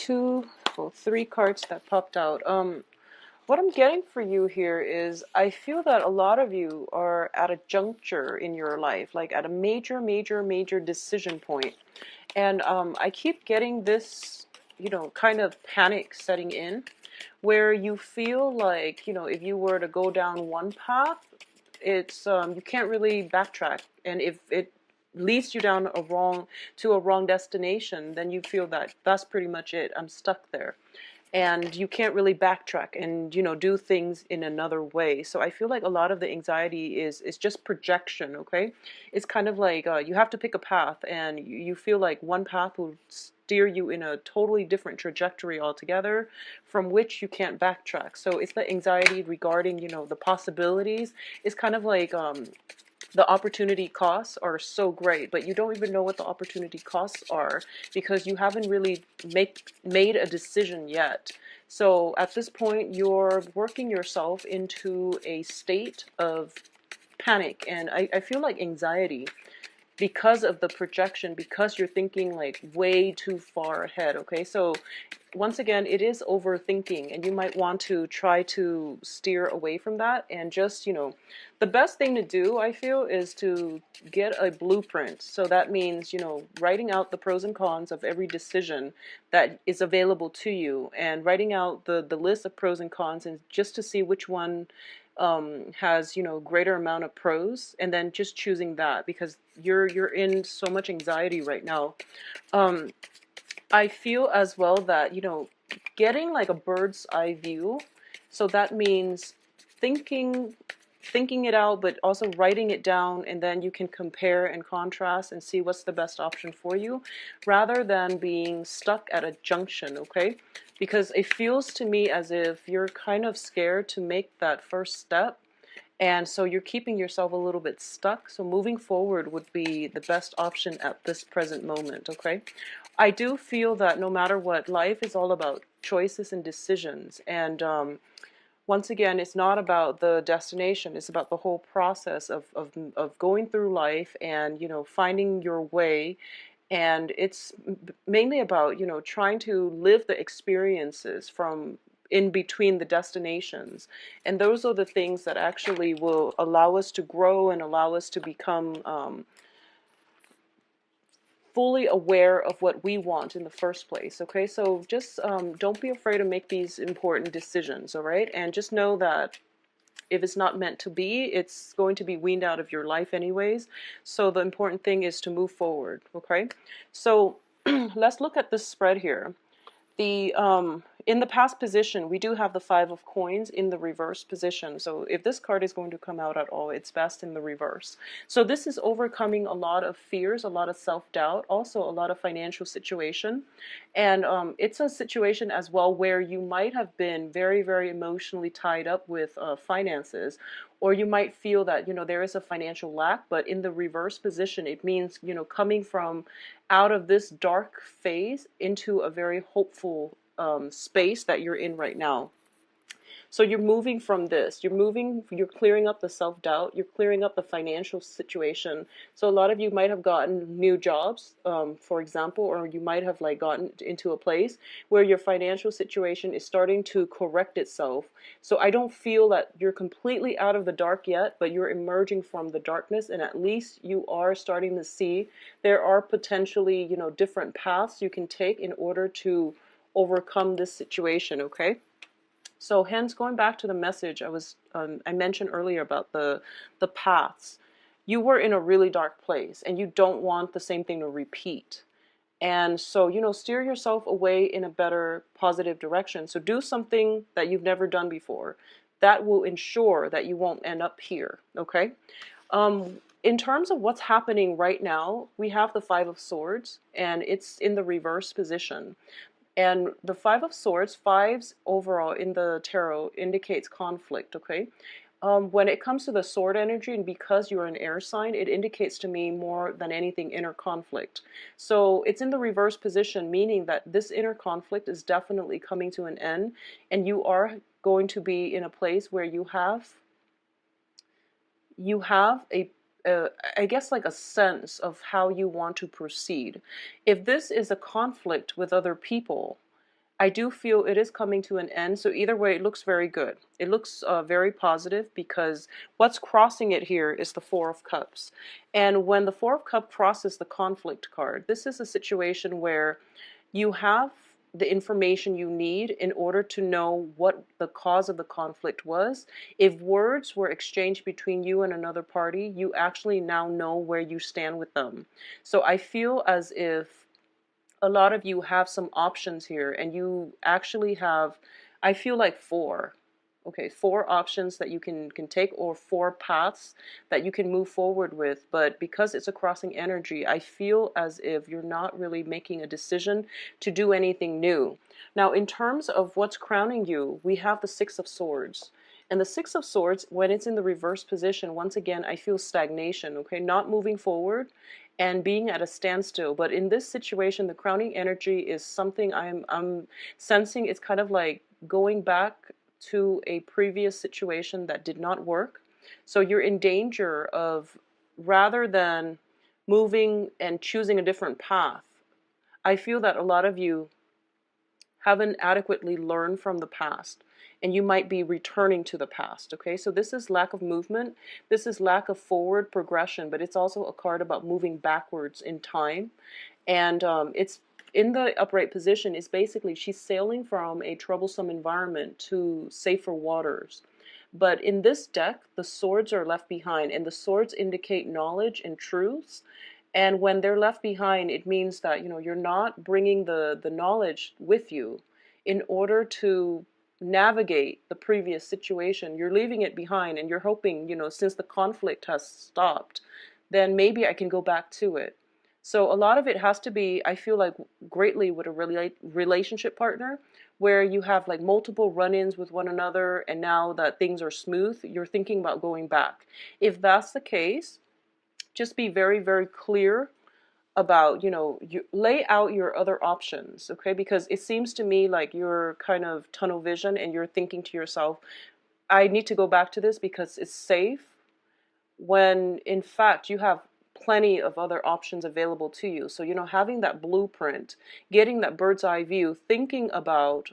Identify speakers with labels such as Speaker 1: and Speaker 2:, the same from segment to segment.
Speaker 1: three cards that popped out. What I'm getting for you here is I feel that a lot of you are at a juncture in your life, like at a major decision point. And I keep getting this, kind of panic setting in where you feel like, if you were to go down one path, it's you can't really backtrack. And if it leads you down a wrong destination, then you feel that that's pretty much it. I'm stuck there, and you can't really backtrack and do things in another way. So I feel like a lot of the anxiety is just projection. Okay, it's kind of like you have to pick a path, and you feel like one path will steer you in a totally different trajectory altogether, from which you can't backtrack. So it's the anxiety regarding the possibilities. It's kind of like the opportunity costs are so great, but you don't even know what the opportunity costs are because you haven't really made a decision yet. So at this point, you're working yourself into a state of panic, and I feel like anxiety because of the projection, because you're thinking like way too far ahead. Okay, so once again, it is overthinking, and you might want to try to steer away from that. And just, the best thing to do, I feel, is to get a blueprint. So that means, writing out the pros and cons of every decision that is available to you, and writing out the list of pros and cons, and just to see which one has greater amount of pros, and then just choosing that, because you're in so much anxiety right now. um I feel as well that, getting like a bird's eye view. So that means thinking thinking it out, but also writing it down, and then you can compare and contrast and see what's the best option for you, rather than being stuck at a junction. Okay, because it feels to me as if you're kind of scared to make that first step, and so you're keeping yourself a little bit stuck. So moving forward would be the best option at this present moment. Okay, I do feel that no matter what, life is all about choices and decisions. And once again, it's not about the destination, it's about the whole process of going through life and, finding your way. And it's mainly about, trying to live the experiences from in between the destinations. And those are the things that actually will allow us to grow and allow us to become fully aware of what we want in the first place. Okay, so just don't be afraid to make these important decisions. All right, and just know that if it's not meant to be, it's going to be weaned out of your life anyways. So the important thing is to move forward. Okay, so let's look at this spread here. The in the past position, we do have the Five of Coins in the reverse position. So if this card is going to come out at all, it's best in the reverse. So this is overcoming a lot of fears, a lot of self-doubt, also a lot of financial situation. And it's a situation as well where you might have been very emotionally tied up with finances, or you might feel that, there is a financial lack. But in the reverse position, it means, coming from out of this dark phase into a very hopeful space that you're in right now. So you're moving from this, you're clearing up the self-doubt, you're clearing up the financial situation. So a lot of you might have gotten new jobs, for example, or you might have like gotten into a place where your financial situation is starting to correct itself. So I don't feel that you're completely out of the dark yet, but you're emerging from the darkness, and at least you are starting to see there are potentially, different paths you can take in order to overcome this situation. Okay, so hence, going back to the message I mentioned earlier about the paths, you were in a really dark place, and you don't want the same thing to repeat. And so, steer yourself away in a better, positive direction. So do something that you've never done before. That will ensure that you won't end up here. Okay. In terms of what's happening right now, we have the Five of Swords, and it's in the reverse position. And the Five of Swords, fives overall in the tarot, indicates conflict. Okay, when it comes to the sword energy, and because you're an air sign, it indicates to me more than anything inner conflict. So it's in the reverse position, meaning that this inner conflict is definitely coming to an end, and you are going to be in a place where you have a I guess like a sense of how you want to proceed. If this is a conflict with other people, I do feel it is coming to an end. So either way, it looks very good. It looks very positive, because what's crossing it here is the Four of Cups. And when the Four of Cups crosses the conflict card, this is a situation where you have the information you need in order to know what the cause of the conflict was. If words were exchanged between you and another party, you actually now know where you stand with them. So I feel as if a lot of you have some options here, and you actually have, I feel like four. Okay, four options that you can take, or four paths that you can move forward with. But because it's a crossing energy, I feel as if you're not really making a decision to do anything new. Now, in terms of what's crowning you, we have the Six of Swords. And the Six of Swords, when it's in the reverse position, once again, I feel stagnation, okay? Not moving forward and being at a standstill. But in this situation, the crowning energy is something I'm sensing. It's kind of like going back to a previous situation that did not work. So you're in danger of, rather than moving and choosing a different path, I feel that a lot of you haven't adequately learned from the past, and you might be returning to the past. Okay, so this is lack of movement, this is lack of forward progression, but it's also a card about moving backwards in time. And it's in the upright position. Is basically she's sailing from a troublesome environment to safer waters. But in this deck, the swords are left behind, and the swords indicate knowledge and truths. And when they're left behind, it means that, you're not bringing the knowledge with you in order to navigate the previous situation. You're leaving it behind, and you're hoping, since the conflict has stopped, then maybe I can go back to it. So a lot of it has to be, I feel like, greatly with a relationship partner, where you have like multiple run-ins with one another, and now that things are smooth, you're thinking about going back. If that's the case, just be very, very clear about, you lay out your other options, okay? Because it seems to me like you're kind of tunnel vision, and you're thinking to yourself, I need to go back to this because it's safe, when in fact you have plenty of other options available to you. So, having that blueprint, getting that bird's eye view, thinking about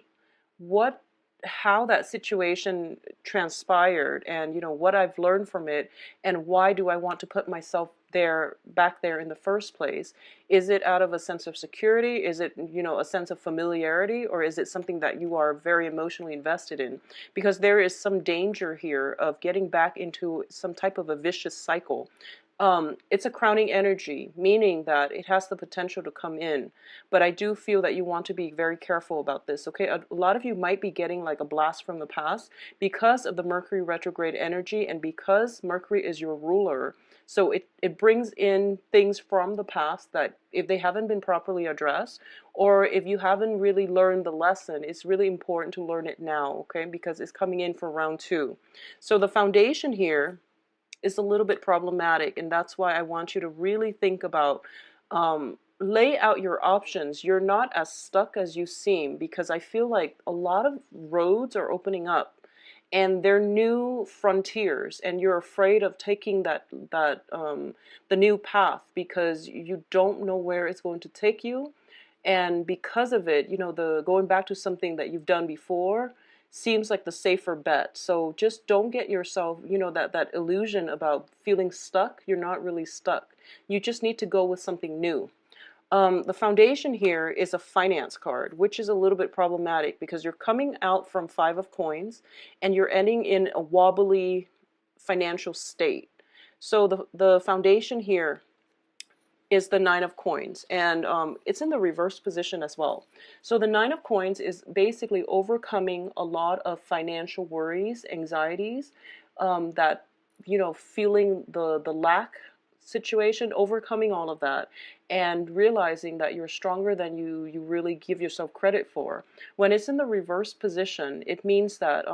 Speaker 1: what how that situation transpired, and what I've learned from it, and why do I want to put myself back there in the first place. Is it out of a sense of security? Is it a sense of familiarity? Or is it something that you are very emotionally invested in? Because there is some danger here of getting back into some type of a vicious cycle. It's a crowning energy, meaning that it has the potential to come in. But I do feel that you want to be very careful about this, okay? A lot of you might be getting like a blast from the past because of the Mercury retrograde energy, and because Mercury is your ruler. So it brings in things from the past that, if they haven't been properly addressed, or if you haven't really learned the lesson, it's really important to learn it now, okay? Because it's coming in for round 2. So the foundation here is a little bit problematic, and that's why I want you to really think about, lay out your options. You're not as stuck as you seem, because I feel like a lot of roads are opening up, and they're new frontiers, and you're afraid of taking the new path, because you don't know where it's going to take you. And because of it, the going back to something that you've done before seems like the safer bet. So just don't get yourself, that illusion about feeling stuck. You're not really stuck. You just need to go with something new. The foundation here is a finance card, which is a little bit problematic, because you're coming out from 5 of coins, and you're ending in a wobbly financial state. So the foundation here is the 9 of coins, and it's in the reverse position as well. So the 9 of coins is basically overcoming a lot of financial worries, anxieties, that, feeling the lack situation, overcoming all of that, and realizing that you're stronger than you really give yourself credit for. When it's in the reverse position, it means that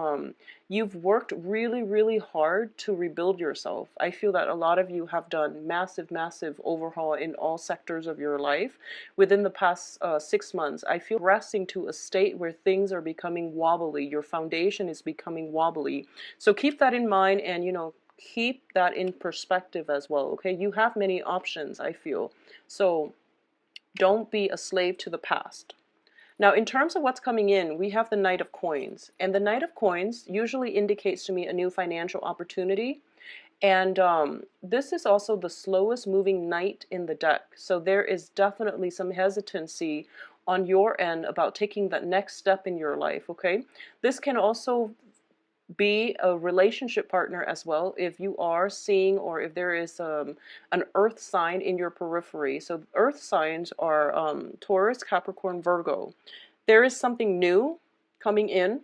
Speaker 1: you've worked really, really hard to rebuild yourself. I feel that a lot of you have done massive, massive overhaul in all sectors of your life within the past 6 months. I feel progressing to a state where things are becoming wobbly. Your foundation is becoming wobbly. So keep that in mind, and keep that in perspective as well, okay? You have many options, I feel. So don't be a slave to the past. Now, in terms of what's coming in, we have the Knight of Coins. And the Knight of Coins usually indicates to me a new financial opportunity. And this is also the slowest moving knight in the deck. So there is definitely some hesitancy on your end about taking that next step in your life, okay? This can also be a relationship partner as well if you are seeing, or if there is an earth sign in your periphery. So earth signs are Taurus, Capricorn, Virgo. There is something new coming in,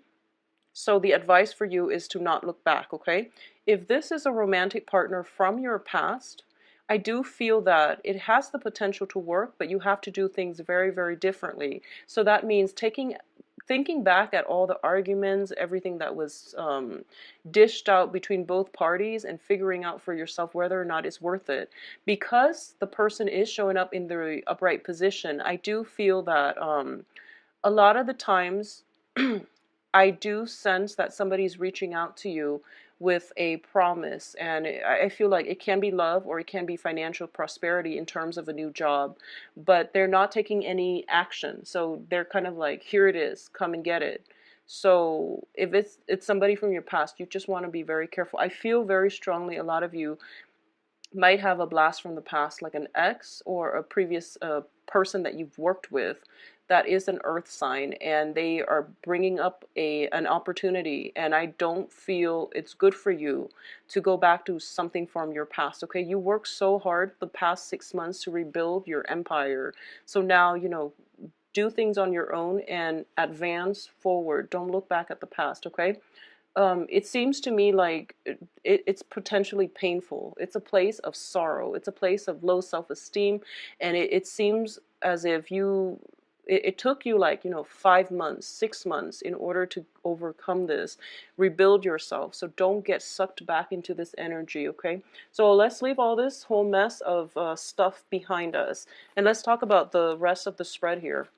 Speaker 1: so the advice for you is to not look back, okay? If this is a romantic partner from your past, I do feel that it has the potential to work, but you have to do things very, very differently. So that means thinking back at all the arguments, everything that was dished out between both parties, and figuring out for yourself whether or not it's worth it. Because the person is showing up in the upright position, I do feel that a lot of the times I do sense that somebody's reaching out to you with a promise, and I feel like it can be love or it can be financial prosperity in terms of a new job, but they're not taking any action. So they're kind of like, here it is, come and get it. So if it's somebody from your past, you just want to be very careful. I feel very strongly a lot of you might have a blast from the past, like an ex or a previous person that you've worked with that is an earth sign, and they are bringing up an opportunity, and I don't feel it's good for you to go back to something from your past. Okay, you worked so hard the past 6 months to rebuild your empire, so now, do things on your own and advance forward. Don't look back at the past. Okay, it seems to me like it's potentially painful. It's a place of sorrow. It's a place of low self-esteem, and it seems as if it took you, like, 5 months, 6 months in order to overcome this, rebuild yourself. So don't get sucked back into this energy, okay? So let's leave all this whole mess of stuff behind us, and let's talk about the rest of the spread here.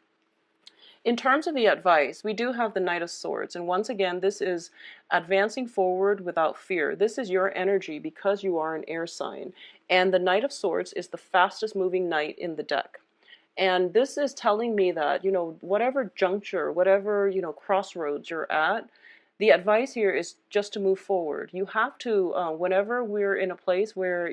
Speaker 1: In terms of the advice, we do have the Knight of Swords. And once again, this is advancing forward without fear. This is your energy because you are an air sign. And the Knight of Swords is the fastest moving knight in the deck. And this is telling me that, whatever juncture, whatever, crossroads you're at, the advice here is just to move forward. You have to, whenever we're in a place where,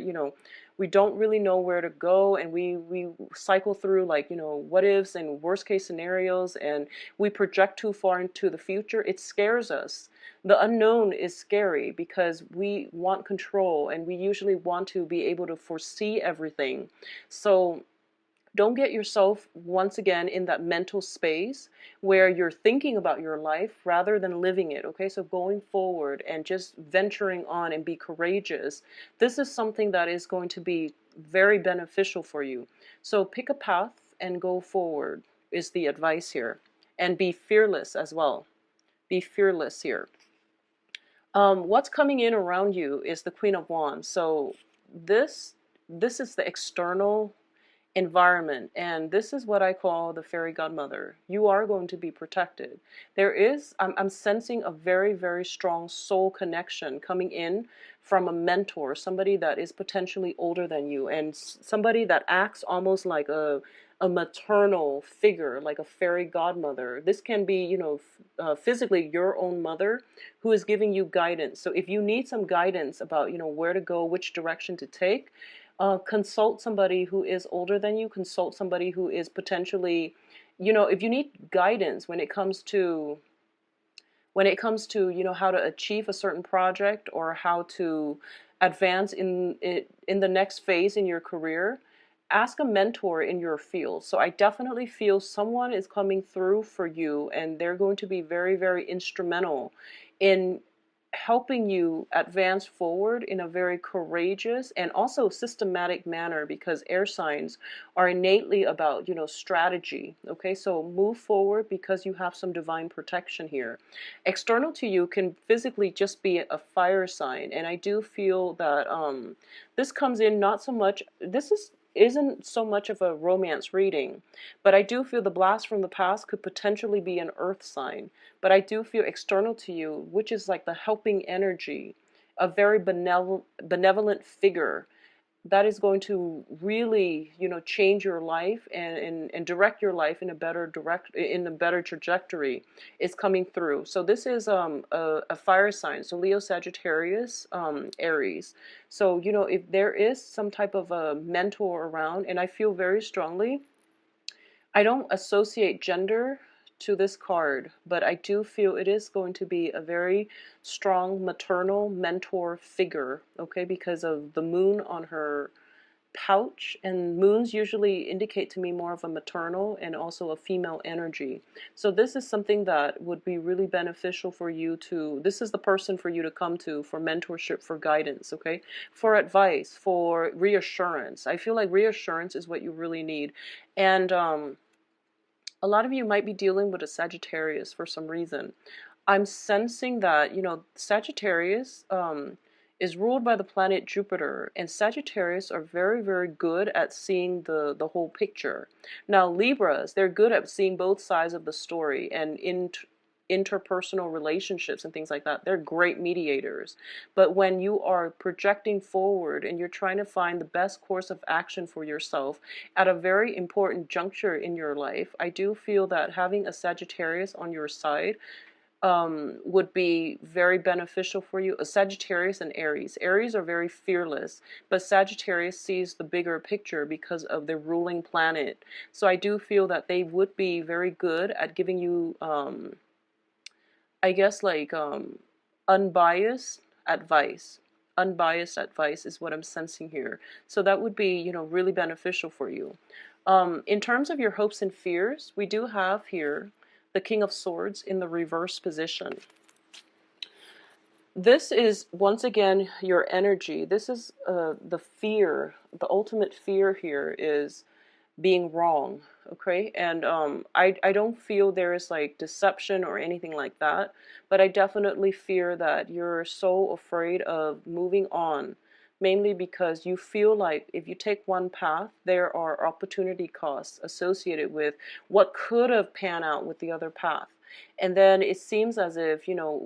Speaker 1: we don't really know where to go, and we cycle through, like, what ifs and worst case scenarios, and we project too far into the future, it scares us. The unknown is scary because we want control, and we usually want to be able to foresee everything. So don't get yourself once again in that mental space where you're thinking about your life rather than living it. Okay, so going forward and just venturing on and be courageous, this is something that is going to be very beneficial for you. So pick a path and go forward is the advice here. And be fearless as well. Be fearless here. What's coming in around you is the Queen of Wands. So this is the external environment, and this is what I call the fairy godmother. You are going to be protected. I'm sensing a very, very strong soul connection coming in from a mentor, somebody that is potentially older than you, and somebody that acts almost like a maternal figure, like a fairy godmother. This can be, physically your own mother who is giving you guidance. So if you need some guidance about, where to go, which direction to take, consult somebody who is older than you. Consult somebody who is potentially, if you need guidance when it comes to how to achieve a certain project, or how to advance in the next phase in your career, ask a mentor in your field. So I definitely feel someone is coming through for you, and they're going to be very, very instrumental in helping you advance forward in a very courageous and also systematic manner, because air signs are innately about, strategy. Okay, so move forward because you have some divine protection here. External to you can physically just be a fire sign, and I do feel that this comes in not so much, isn't so much of a romance reading, but I do feel the blast from the past could potentially be an earth sign. But I do feel external to you, which is like the helping energy, a very benevolent figure, that is going to really, change your life and direct your life in a better trajectory is coming through. So this is a fire sign. So Leo, Sagittarius, Aries. So, if there is some type of a mentor around, and I feel very strongly, I don't associate gender to this card, but I do feel it is going to be a very strong maternal mentor figure, okay, because of the moon on her pouch, and moons usually indicate to me more of a maternal and also a female energy. So this is something that would be really beneficial for you to, this is the person for you to come to for mentorship, for guidance, okay? For advice, for reassurance. I feel like reassurance is what you really need. And a lot of you might be dealing with a Sagittarius for some reason. I'm sensing that, Sagittarius is ruled by the planet Jupiter, and Sagittarius are very, very good at seeing the whole picture. Now, Libras, they're good at seeing both sides of the story, and interpersonal relationships and things like that. They're great mediators. But when you are projecting forward and you're trying to find the best course of action for yourself at a very important juncture in your life, I do feel that having a Sagittarius on your side would be very beneficial for you. A Sagittarius and Aries. Aries are very fearless, but Sagittarius sees the bigger picture because of their ruling planet. So I do feel that they would be very good at giving you I guess like unbiased advice. Unbiased advice is what I'm sensing here. So that would be, really beneficial for you. In terms of your hopes and fears, we do have here the King of Swords in the reverse position. This is, once again, your energy. This is the fear. The ultimate fear here is being wrong, okay? And I don't feel there is like deception or anything like that, but I definitely fear that you're so afraid of moving on, mainly because you feel like if you take one path, there are opportunity costs associated with what could have panned out with the other path. And then it seems as if,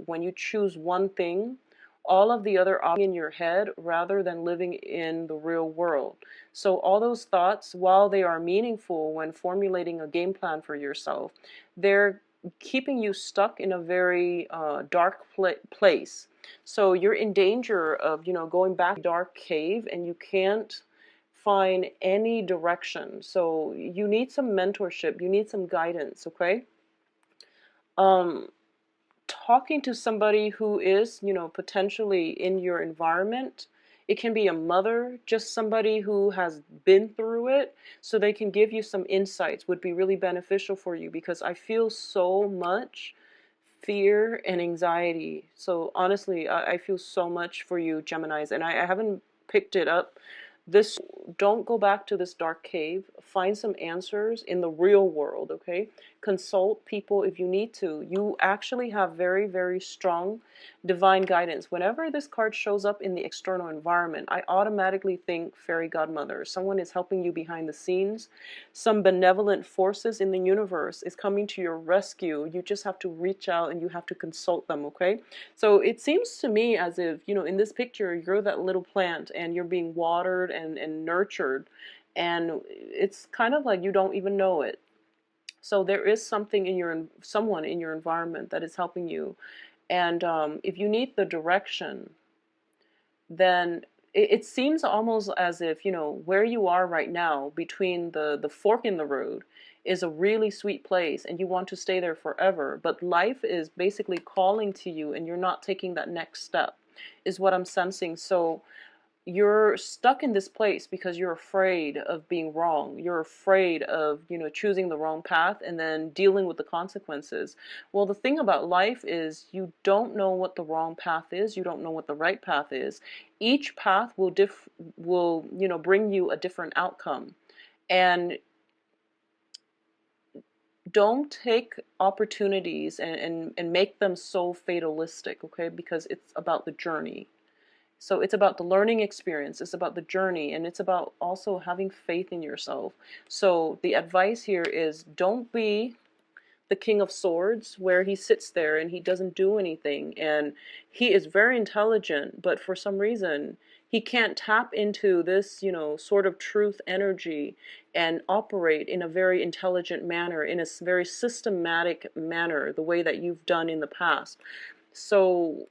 Speaker 1: when you choose one thing, all of the other options in your head rather than living in the real world. So all those thoughts, while they are meaningful when formulating a game plan for yourself, they're keeping you stuck in a very dark place. So you're in danger of, going back to a dark cave and you can't find any direction. So you need some mentorship, you need some guidance, okay? Talking to somebody who is, potentially in your environment. It can be a mother, just somebody who has been through it, so they can give you some insights would be really beneficial for you, because I feel so much fear and anxiety. So honestly, I feel so much for you, Geminis, and I haven't picked it up. This, don't go back to this dark cave. Find some answers in the real world, okay? Consult people if you need to. You actually have very, very strong divine guidance. Whenever this card shows up in the external environment, I automatically think fairy godmother. Someone is helping you behind the scenes. Some benevolent forces in the universe is coming to your rescue. You just have to reach out and you have to consult them, okay? So it seems to me as if, in this picture, you're that little plant and you're being watered and nurtured. And it's kind of like you don't even know it. So there is something someone in your environment that is helping you. And if you need the direction, then it seems almost as if, where you are right now between the fork in the road is a really sweet place and you want to stay there forever, but life is basically calling to you and you're not taking that next step, is what I'm sensing. So you're stuck in this place because you're afraid of being wrong. You're afraid of, choosing the wrong path and then dealing with the consequences. Well, the thing about life is you don't know what the wrong path is. You don't know what the right path is. Each path will bring you a different outcome. And don't take opportunities and make them so fatalistic, okay? Because it's about the journey. So it's about the learning experience, it's about the journey, and it's about also having faith in yourself. So the advice here is don't be the King of Swords, where he sits there and he doesn't do anything, and he is very intelligent, but for some reason he can't tap into this, sort of truth energy and operate in a very intelligent manner, in a very systematic manner, the way that you've done in the past. So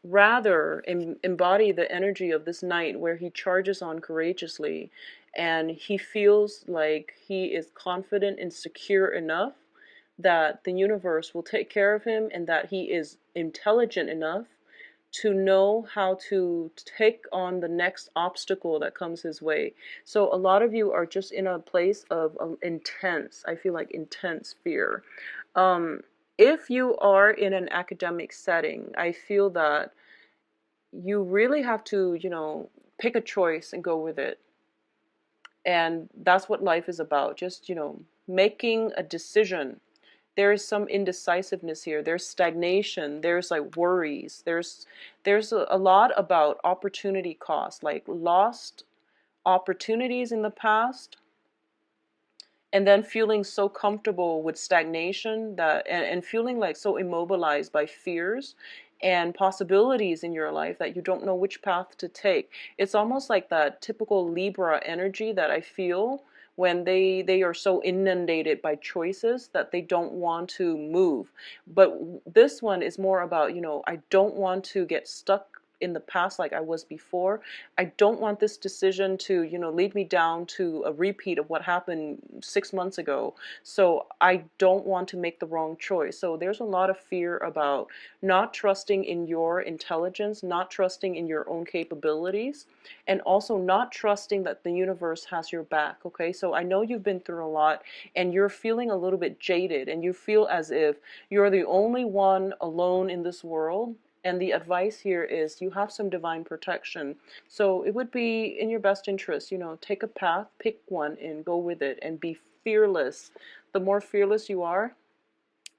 Speaker 1: rather embody the energy of this knight, where he charges on courageously, and he feels like he is confident and secure enough that the universe will take care of him, and that he is intelligent enough to know how to take on the next obstacle that comes his way. So a lot of you are just in a place of intense, I feel like intense fear. If you are in an academic setting, I feel that you really have to, pick a choice and go with it. And that's what life is about. Just, making a decision. There is some indecisiveness here. There's stagnation. There's like worries. There's a lot about opportunity cost, like lost opportunities in the past, and then feeling so comfortable with stagnation that and feeling like so immobilized by fears and possibilities in your life that you don't know which path to take. It's almost like that typical Libra energy that I feel when they are so inundated by choices that they don't want to move. But this one is more about, I don't want to get stuck in the past like I was before. I don't want this decision to, lead me down to a repeat of what happened 6 months ago. So I don't want to make the wrong choice. So there's a lot of fear about not trusting in your intelligence, not trusting in your own capabilities, and also not trusting that the universe has your back. Okay, so I know you've been through a lot, and you're feeling a little bit jaded, and you feel as if you're the only one alone in this world. And the advice here is you have some divine protection. So it would be in your best interest, take a path, pick one and go with it, and be fearless. The more fearless you are,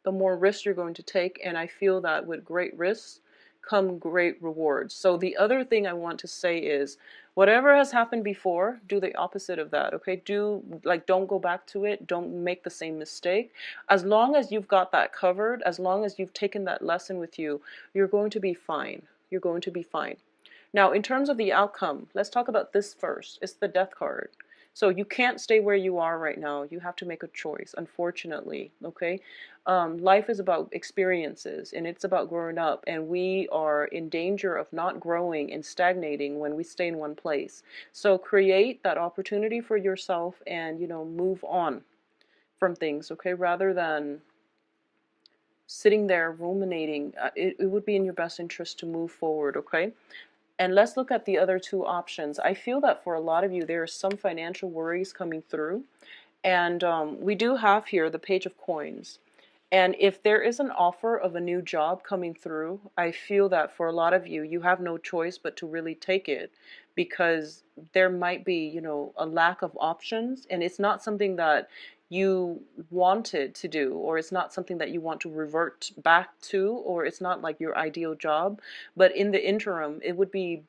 Speaker 1: the more risks you're going to take. And I feel that with great risks come great rewards. So the other thing I want to say is, whatever has happened before, do the opposite of that. Okay, don't go back to it. Don't make the same mistake. As long as you've got that covered, as long as you've taken that lesson with you, you're going to be fine. You're going to be fine. Now, in terms of the outcome, let's talk about this first. It's the Death card. So you can't stay where you are right now. You have to make a choice, unfortunately, okay? Life is about experiences, and it's about growing up, and we are in danger of not growing and stagnating when we stay in one place. So create that opportunity for yourself and, move on from things, okay? Rather than sitting there ruminating, it would be in your best interest to move forward, okay? And let's look at the other two options. I feel that for a lot of you, there are some financial worries coming through. And we do have here the Page of Coins. And if there is an offer of a new job coming through, I feel that for a lot of you, you have no choice but to really take it, because there might be, a lack of options, and it's not something that you wanted to do, or it's not something that you want to revert back to, or it's not like your ideal job. But in the interim, it would be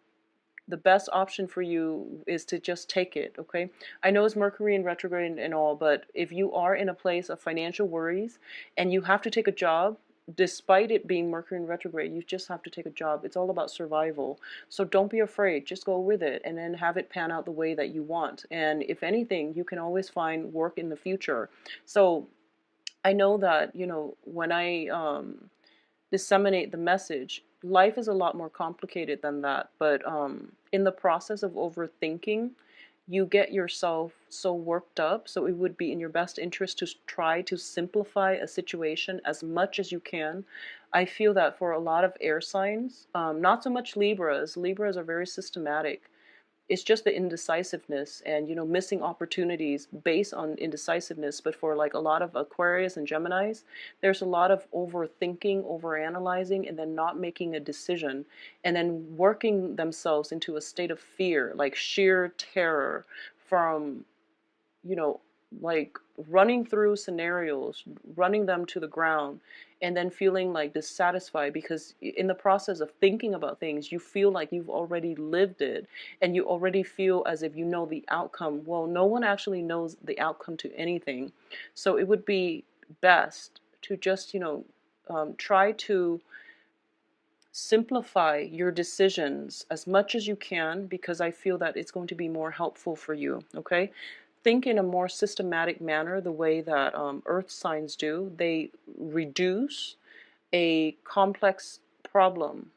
Speaker 1: the best option for you is to just take it, okay? I know it's Mercury in retrograde and all, but if you are in a place of financial worries and you have to take a job, despite it being Mercury in retrograde, you just have to take a job. It's all about survival. So don't be afraid. Just go with it and then have it pan out the way that you want. And if anything, you can always find work in the future. So I know that, when I disseminate the message, life is a lot more complicated than that. But in the process of overthinking, you get yourself so worked up. So it would be in your best interest to try to simplify a situation as much as you can. I feel that for a lot of air signs, not so much Libras. Libras are very systematic. It's just the indecisiveness and, missing opportunities based on indecisiveness. But for like a lot of Aquarius and Geminis, there's a lot of overthinking, overanalyzing, and then not making a decision, and then working themselves into a state of fear, like sheer terror from, like running through scenarios, running them to the ground, and then feeling like dissatisfied, because in the process of thinking about things, you feel like you've already lived it, and you already feel as if you know the outcome. Well, no one actually knows the outcome to anything. So it would be best to just, try to simplify your decisions as much as you can, because I feel that it's going to be more helpful for you, okay? Think in a more systematic manner the way that earth signs do. They reduce a complex problem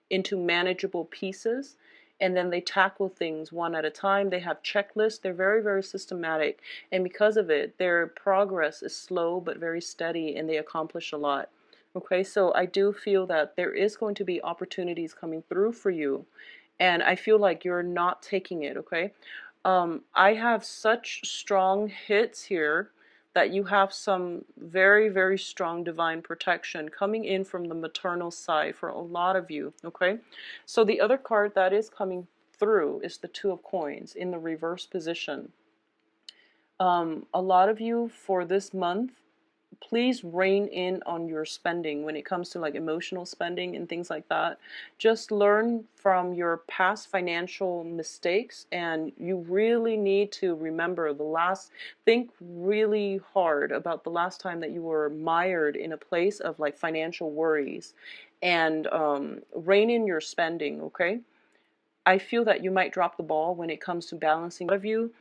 Speaker 1: into manageable pieces, and then they tackle things one at a time. They have checklists. They're very, very systematic, and because of it, their progress is slow but very steady, and they accomplish a lot. Okay, so I do feel that there is going to be opportunities coming through for you, and I feel like you're not taking it, okay? I have such strong hits here that you have some very, very strong divine protection coming in from the maternal side for a lot of you, okay? So the other card that is coming through is the Two of Coins in the reverse position. A lot of you for this month, please rein in on your spending when it comes to like emotional spending and things like that. Just learn from your past financial mistakes, and you really need to remember think really hard about the last time that you were mired in a place of like financial worries, and rein in your spending, okay? I feel that you might drop the ball when it comes to balancing. A lot of you,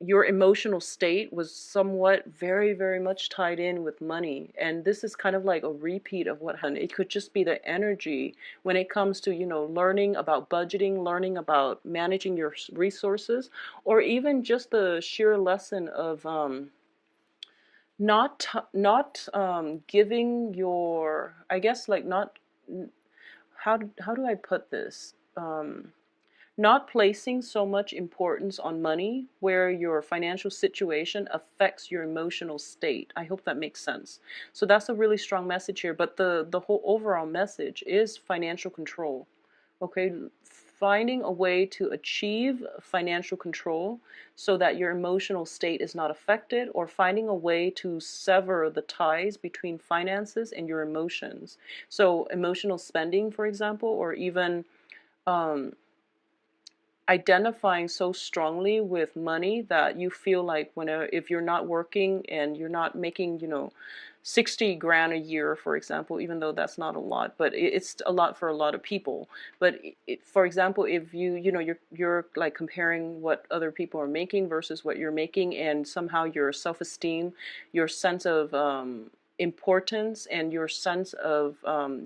Speaker 1: your emotional state was somewhat very, very much tied in with money, and this is kind of like a repeat of what happened. It could just be the energy when it comes to, learning about budgeting, learning about managing your resources, or even just the sheer lesson of not giving your, I guess, like, not, how do I put this, not placing so much importance on money where your financial situation affects your emotional state. I hope that makes sense. So that's a really strong message here, but the whole overall message is financial control. Okay, finding a way to achieve financial control so that your emotional state is not affected, or finding a way to sever the ties between finances and your emotions. So emotional spending, for example, or even identifying so strongly with money that you feel like if you're not working and you're not making 60 grand a year, for example, even though that's not a lot, but it's a lot for a lot of people. But for example, if you're like comparing what other people are making versus what you're making, and somehow your self-esteem, your sense of importance, and your sense of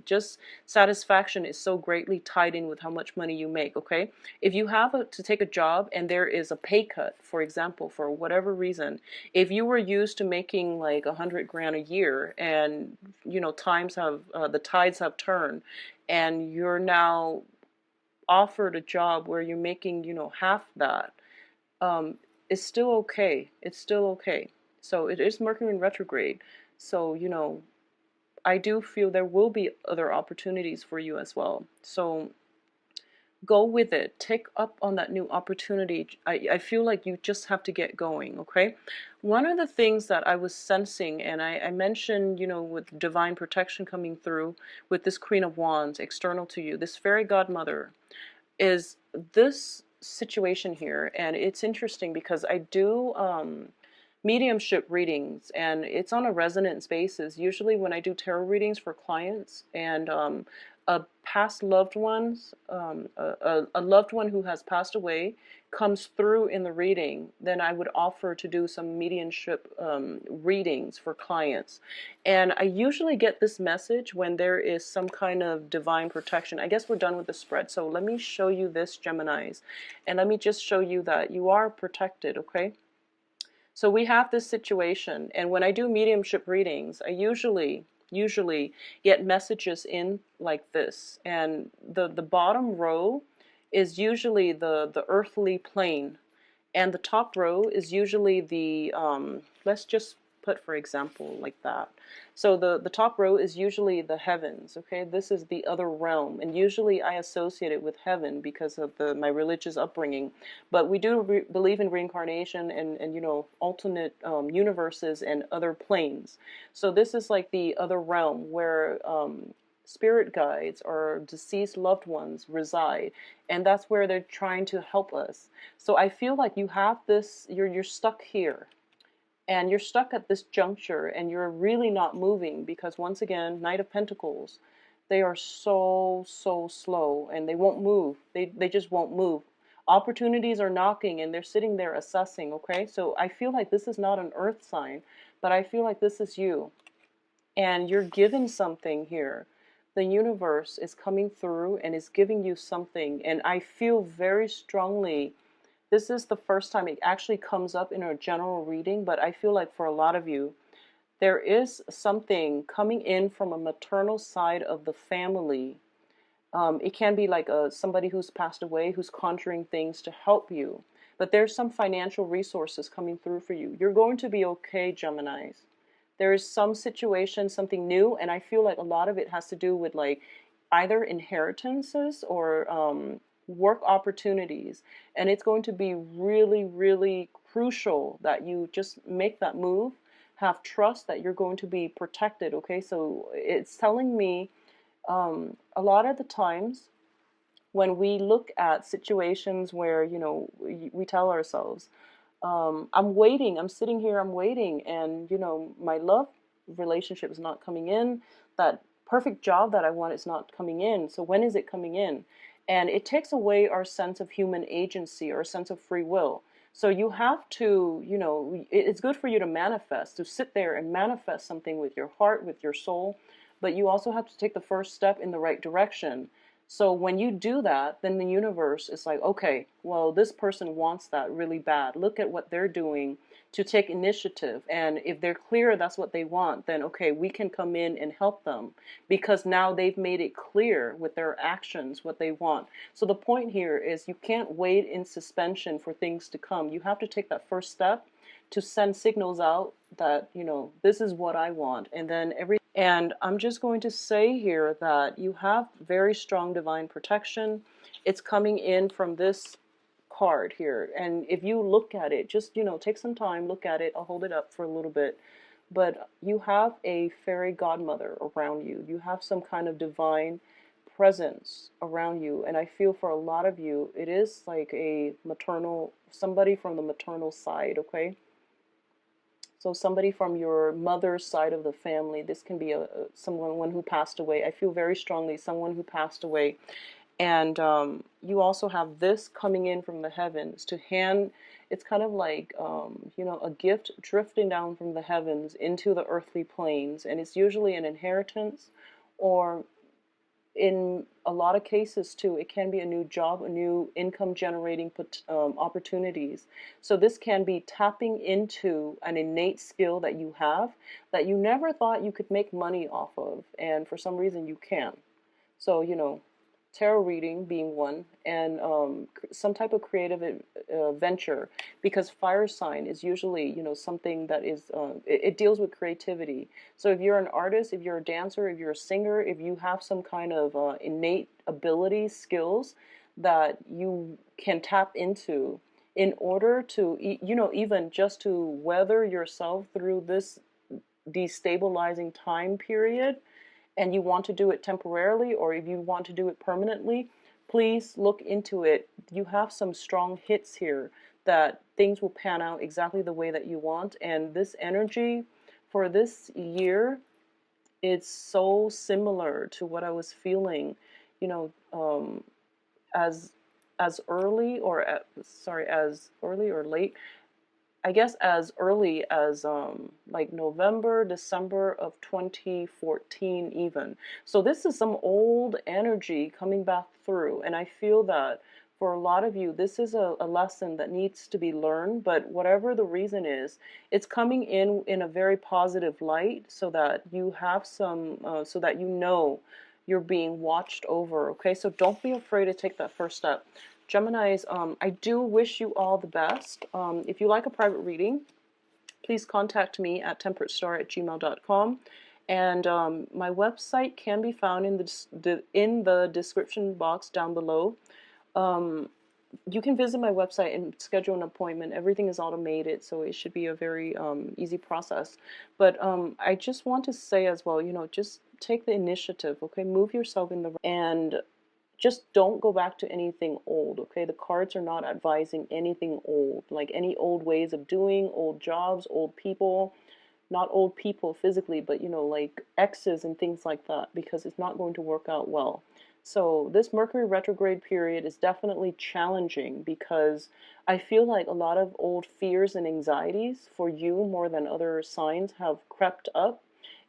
Speaker 1: just satisfaction is so greatly tied in with how much money you make, okay? If you have to take a job and there is a pay cut, for example, for whatever reason, if you were used to making like 100 grand a year, and the tides have turned, and you're now offered a job where you're making half that, it's still okay. It's still okay. So it is Mercury in retrograde. So, I do feel there will be other opportunities for you as well. So go with it. Take up on that new opportunity. I feel like you just have to get going, okay? One of the things that I was sensing, and I mentioned, with divine protection coming through with this Queen of Wands external to you, this fairy godmother, is this situation here. And it's interesting because I do mediumship readings, and it's on a resonance basis. Usually when I do tarot readings for clients, and a past loved one's a loved one who has passed away comes through in the reading, then I would offer to do some mediumship readings for clients. And I usually get this message when there is some kind of divine protection. I guess we're done with the spread, so let me show you this, Geminis, and let me just show you that you are protected, okay? So we have this situation, and when I do mediumship readings, I usually get messages in like this, and the bottom row is usually the earthly plane, and the top row is usually the let's just put, for example, like that. So the top row is usually the heavens, okay? This is the other realm, and usually I associate it with heaven because of my religious upbringing. But we do believe in reincarnation, and alternate universes and other planes. So this is like the other realm where spirit guides or deceased loved ones reside, and that's where they're trying to help us. So I feel like you have this, you're stuck here, and you're stuck at this juncture and you're really not moving because, once again, Knight of Pentacles, they are so slow and they won't move. They just won't move. Opportunities are knocking and they're sitting there assessing. Okay, so I feel like this is not an earth sign, but I feel like this is you, and you're given something here. The universe is coming through and is giving you something, and I feel very strongly this is the first time it actually comes up in a general reading, but I feel like for a lot of you, there is something coming in from a maternal side of the family. It can be like somebody who's passed away who's conjuring things to help you. But there's some financial resources coming through for you. You're going to be okay, Geminis. There is some situation, something new, and I feel like a lot of it has to do with like either inheritances or work opportunities. And it's going to be really crucial that you just make that move, have trust that you're going to be protected. Okay, so it's telling me a lot of the times when we look at situations where, you know, we tell ourselves, I'm waiting, I'm sitting here, I'm waiting, and, you know, my love relationship is not coming in, that perfect job that I want is not coming in, so when is it coming in? And it takes away our sense of human agency, our sense of free will. So you have to, you know, it's good for you to manifest, to sit there and manifest something with your heart, with your soul, but you also have to take the first step in the right direction. So when you do that, then the universe is like, okay, well, this person wants that really bad. Look at what they're doing to take initiative. And if they're clear that's what they want, then okay, we can come in and help them because now they've made it clear with their actions what they want. So the point here is you can't wait in suspension for things to come. You have to take that first step to send signals out that, you know, this is what I want. And then and I'm just going to say here that you have very strong divine protection. It's coming in from this card here. And if you look at it, just, you know, take some time, look at it. I'll hold it up for a little bit. But you have a fairy godmother around you. You have some kind of divine presence around you. And I feel for a lot of you, it is like a maternal, somebody from the maternal side, okay? So somebody from your mother's side of the family. This can be someone who passed away. I feel very strongly someone who passed away. And you also have this coming in from the heavens to hand. It's kind of like, you know, a gift drifting down from the heavens into the earthly planes. And it's usually an inheritance, or in a lot of cases too, it can be a new job, a new income generating opportunities. So this can be tapping into an innate skill that you have that you never thought you could make money off of, and for some reason you can. So, you know, tarot reading being one, and some type of creative venture, because fire sign is usually, you know, something that is, it deals with creativity. So if you're an artist, if you're a dancer, if you're a singer, if you have some kind of innate ability, skills that you can tap into in order to, you know, even just to weather yourself through this destabilizing time period, and you want to do it temporarily, or if you want to do it permanently, please look into it. You have some strong hits here that things will pan out exactly the way that you want. And this energy for this year, it's so similar to what I was feeling, you know, as early or as early or late, I guess as early as like November, December of 2014 even. So this is some old energy coming back through, and I feel that for a lot of you, this is a lesson that needs to be learned, but whatever the reason is, it's coming in a very positive light so that you have some, so that you know you're being watched over, okay? So don't be afraid to take that first step. Geminis, I do wish you all the best. If you like a private reading, please contact me at temperatestar@gmail.com. And my website can be found in the description box down below. You can visit my website and schedule an appointment. Everything is automated, so it should be a very easy process. But I just want to say as well, you know, just take the initiative, okay? Move yourself in the and just don't go back to anything old, okay? The cards are not advising anything old, like any old ways of doing, old jobs, old people, not old people physically, but like exes and things like that, because it's not going to work out well. So this Mercury retrograde period is definitely challenging because I feel like a lot of old fears and anxieties for you more than other signs have crept up,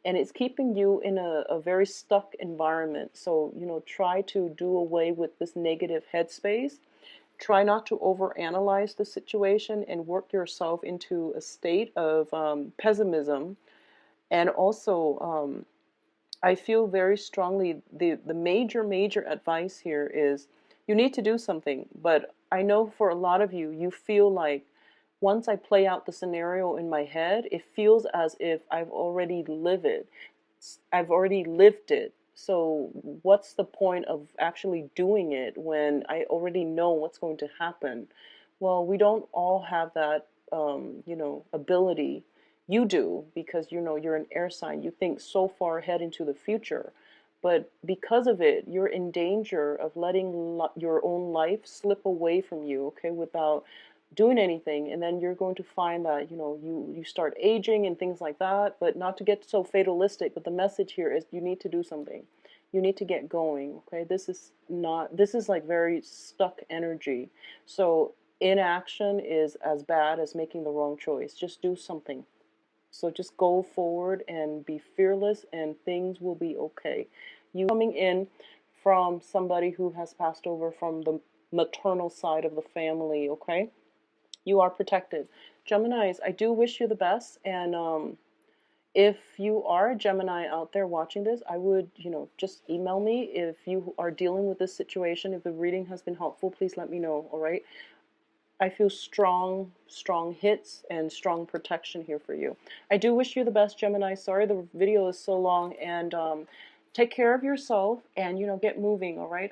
Speaker 1: and it's keeping you in a very stuck environment. So, try to do away with this negative headspace. Try not to overanalyze the situation and work yourself into a state of pessimism. And also, I feel very strongly the major advice here is you need to do something. But I know for a lot of you, you feel like once I play out the scenario in my head, it feels as if I've already lived it. I've already lived it. So what's the point of actually doing it when I already know what's going to happen? Well, we don't all have that, ability. You do, because you're an air sign. You think so far ahead into the future. But because of it, you're in danger of letting your own life slip away from you, okay, without doing anything. And then you're going to find that you start aging and things like that. But not to get so fatalistic, but the message here is you need to do something. You need to get going, okay? This is like very stuck energy. So inaction is as bad as making the wrong choice. Just do something. So just go forward and be fearless, and things will be okay. You coming in from somebody who has passed over from the maternal side of the family, okay? You are protected. Geminis, I do wish you the best. And if you are a Gemini out there watching this, I would, just email me if you are dealing with this situation. If the reading has been helpful, please let me know, all right? I feel strong hits and strong protection here for you. I do wish you the best, Gemini. Sorry the video is so long, and take care of yourself and, get moving, all right?